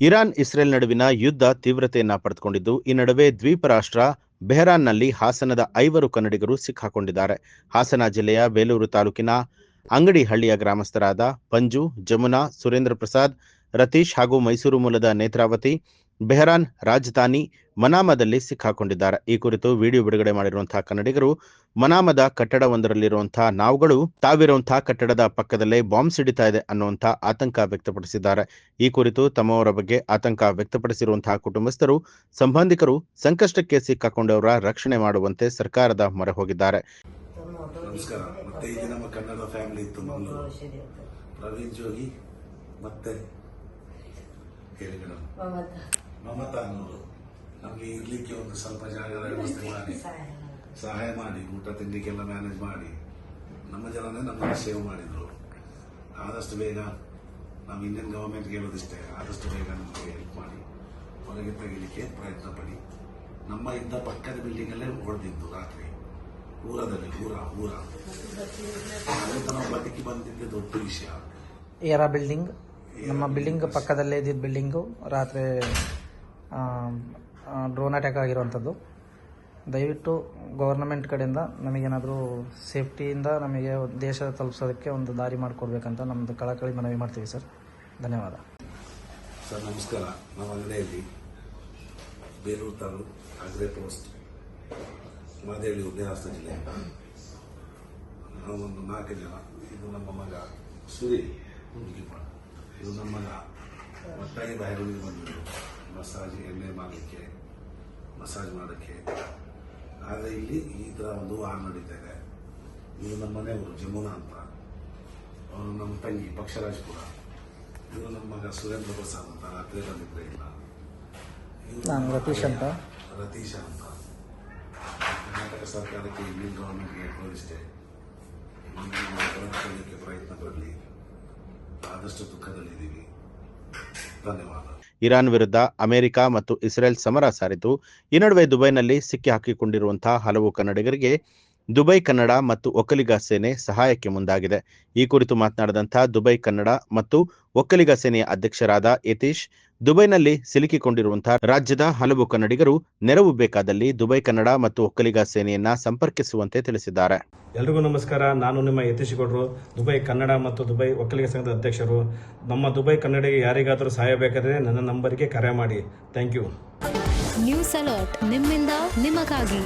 Iran Israel ನಡುವಿನ ಯುದ್ಧ ತೀವ್ರತೆಯನ್ನ ಪಡೆದುಕೊಂಡಿದ್ದು, ಈ ನಡುವೆ ದ್ವೀಪ ರಾಷ್ಟ್ರ ಬೆಹರಾನ್ನಲ್ಲಿ ಹಾಸನದ 5 ಕನ್ನಡಿಗರು ಸಿಕ್ಕಾಕೊಂಡಿದ್ದಾರೆ. ಹಾಸನ ಜಿಲ್ಲೆಯ ಬೇಲೂರು ತಾಲೂಕಿನ ಅಂಗಡಿಹಳ್ಳಿಯ ಗ್ರಾಮಸ್ಥರಾದ ಪಂಜು, ಜಮುನಾ, ಸುರೇಂದ್ರ ಪ್ರಸಾದ್, ರತೀಶ್ ಹಾಗೂ ಮೈಸೂರು ಮೂಲದ ನೇತ್ರಾವತಿ ಬೆಹರಾನ್ ರಾಜಧಾನಿ ಮನಾಮದಲ್ಲಿ ಸಿಕ್ಕಾಕೊಂಡಿದ್ದಾರೆ. ಈ ಕುರಿತು ವಿಡಿಯೋ ಬಿಡುಗಡೆ ಮಾಡಿರುವಂತಹ ಕನ್ನಡಿಗರು, ಮನಾಮದ ಕಟ್ಟಡವೊಂದರಲ್ಲಿರುವಂತಹ ನಾವುಗಳು ತಾವಿರುವಂತಹ ಕಟ್ಟಡದ ಪಕ್ಕದಲ್ಲೇ ಬಾಂಬ್ ಸಿಡಿತಾ ಇದೆ ಅನ್ನುವಂಥ ಆತಂಕ ವ್ಯಕ್ತಪಡಿಸಿದ್ದಾರೆ. ಈ ಕುರಿತು ತಮ್ಮವರ ಬಗ್ಗೆ ಆತಂಕ ವ್ಯಕ್ತಪಡಿಸಿರುವಂತಹ ಕುಟುಂಬಸ್ಥರು, ಸಂಬಂಧಿಕರು ಸಂಕಷ್ಟಕ್ಕೆ ಸಿಕ್ಕಾಕೊಂಡವರ ರಕ್ಷಣೆ ಮಾಡುವಂತೆ ಸರ್ಕಾರದ ಮೊರೆ ಹೋಗಿದ್ದಾರೆ. ನಮಸ್ಕಾರ. ಮತ್ತೆ ಇಲ್ಲಿ ನಮ್ಮ ಕನ್ನಡ ಫ್ಯಾಮಿಲಿ ಇತ್ತು. ಪ್ರವೀಣ್ ಜೋಗಿ ಮತ್ತೆ ಹೇಳಿ ಮೇಡಮ್, ಮಮತಾ ಅನ್ನೋರು ನಮಗೆ ಇರ್ಲಿಕ್ಕೆ ಒಂದು ಸ್ವಲ್ಪ ಜಾಗದ ವ್ಯವಸ್ಥೆ ಮಾಡಿ ಸಹಾಯ ಮಾಡಿ ಊಟ ತಿಂಡಿಗೆಲ್ಲ ಮ್ಯಾನೇಜ್ ಮಾಡಿ ನಮ್ಮ ಜನನೇ ನಮ್ಮನ್ನು ಸೇವ್ ಮಾಡಿದ್ರು. ಆದಷ್ಟು ಬೇಗ ನಾವು ಇಂಡಿಯನ್ ಗವರ್ಮೆಂಟ್ಗೆ ಹೇಳೋದಿಷ್ಟೇ, ಆದಷ್ಟು ಬೇಗ ನಮಗೆ ಹೆಲ್ಪ್ ಮಾಡಿ ಹೊರಗೆ ತೆಗಿಲಿಕ್ಕೆ ಪ್ರಯತ್ನ ಪಡಿ. ನಮ್ಮ ಇದ್ದ ಪಕ್ಕದ ಬಿಲ್ಡಿಂಗ್ ಅಲ್ಲೇ ಹೊಡೆದಿದ್ದು ರಾತ್ರಿ ಊರದಲ್ಲಿ ಊರ ನಾವು ಬದುಕಿ ಬಂದಿದ್ದೆ ದೊಡ್ಡ ವಿಷಯ. ಬಿಲ್ಡಿಂಗ್ ನಮ್ಮ ಬಿಲ್ಡಿಂಗ್ ಪಕ್ಕದಲ್ಲೇ ಇದ್ದಿದ್ದ ಬಿಲ್ಡಿಂಗು ರಾತ್ರಿ ಡ್ರೋನ್ ಅಟ್ಯಾಕ್ ಆಗಿರುವಂಥದ್ದು. ದಯವಿಟ್ಟು ಗೌರ್ನಮೆಂಟ್ ಕಡೆಯಿಂದ ನಮಗೇನಾದರೂ ಸೇಫ್ಟಿಯಿಂದ ನಮಗೆ ದೇಶ ತಲುಪಿಸೋದಕ್ಕೆ ಒಂದು ದಾರಿ ಮಾಡಿಕೊಡ್ಬೇಕಂತ ನಮ್ಮದು ಕಳಕಳಿ ಮನವಿ ಮಾಡ್ತೀವಿ ಸರ್. ಧನ್ಯವಾದ ಸರ್. ನಮಸ್ಕಾರ. ನಮ್ಮ ಅಂಗಡಿಯಲ್ಲಿ ಬೇಲೂರು ತಾಲೂಕು ಅಗ್ರೆ ಪೋಸ್ಟ್ ಮಾದೇಳಿ ಉದ್ಯಾನಸ್ಥ ಜಿಲ್ಲೆ ನಾವೊಂದು 4 ಜನ. ಇದು ನಮ್ಮ ಮಗ ಸುರಿ, ಇದು ನಮ್ಮ ಮಗ ಒಟ್ಟಾಗಿ ಬಾಯಿಗಳಿಗೆ ಬಂದಿದ್ದು ಮಸಾಜ್ ಎಣ್ಣೆ ಮಾಡಲಿಕ್ಕೆ, ಮಸಾಜ್ ಮಾಡೋಕ್ಕೆ. ಆದರೆ ಇಲ್ಲಿ ಈ ಥರ ಒಂದು ವಾರ ನಡೀತಾ ಇದೆ. ಇದು ನಮ್ಮ ಮನೆಯವರು ಜಮುನಾ ಅಂತ, ಅವರು ನಮ್ಮ ತಂಗಿ ಪಕ್ಷರಾಜ್ಪುರ. ಇದು ನಮ್ಮ ಮಗ ಸುರೇಂದ್ರ ಪ್ರಸಾದ್ ಅಂತ, ರಾತ್ರಿ ಬಂದಿದ್ರೆ ಇಲ್ಲ. ರತೀಶ ಅಂತ. ಕರ್ನಾಟಕ ಸರ್ಕಾರಕ್ಕೆ ಇಂಡಿಯನ್ ಗವರ್ಮೆಂಟ್ಗೆ ತೋರಿಸಿದೆ ಹೊರಗೆ ಪ್ರಯತ್ನ ಪಡಲಿ. ಆದಷ್ಟು ದುಃಖದಲ್ಲಿದ್ದೀವಿ. ಧನ್ಯವಾದ. ಇರಾನ್ ವಿರುದ್ಧ ಅಮೆರಿಕ ಮತ್ತು ಇಸ್ರೇಲ್ ಸಮರ ಸಾರಿತು. ಈ ನಡುವೆ ದುಬೈನಲ್ಲಿ ಸಿಕ್ಕಿ ಹಾಕಿಕೊಂಡಿರುವಂತಹ ಹಲವು ಕನ್ನಡಿಗರಿಗೆ ದುಬೈ ಕನ್ನಡ ಮತ್ತು ಒಕ್ಕಲಿಗ ಸೇನೆ ಸಹಾಯಕ್ಕೆ ಮುಂದಾಗಿದೆ. ಈ ಕುರಿತು ಮಾತನಾಡಿದಂತಹ ದುಬೈ ಕನ್ನಡ ಮತ್ತು ಒಕ್ಕಲಿಗ ಸೇನೆಯ ಅಧ್ಯಕ್ಷರಾದ ಯತೀಶ್, ದುಬೈನಲ್ಲಿ ಸಿಲುಕಿಕೊಂಡಿರುವಂತಹ ರಾಜ್ಯದ ಹಲವು ಕನ್ನಡಿಗರು ನೆರವು ಬೇಕಾದಲ್ಲಿ ದುಬೈ ಕನ್ನಡ ಮತ್ತು ಒಕ್ಕಲಿಗ ಸೇನೆಯನ್ನ ಸಂಪರ್ಕಿಸುವಂತೆ ತಿಳಿಸಿದ್ದಾರೆ. ಎಲ್ರಿಗೂ ನಮಸ್ಕಾರ. ನಾನು ನಿಮ್ಮ ಯತೀಶ್ ಗೌಡ್ರು, ದುಬೈ ಕನ್ನಡ ಮತ್ತು ದುಬೈ ಒಕ್ಕಲಿಗ ಸಂಘದ ಅಧ್ಯಕ್ಷರು. ನಮ್ಮ ದುಬೈ ಕನ್ನಡಿಗೆ ಯಾರಿಗಾದರೂ ಸಹಾಯ ಬೇಕಾದರೆ ನನ್ನ ನಂಬರಿಗೆ ಕರೆ ಮಾಡಿ. Thank you. ನ್ಯೂಸ್ ಅಲರ್ಟ್, ನಿಮ್ಮಿಂದ ನಿಮಗಾಗಿ.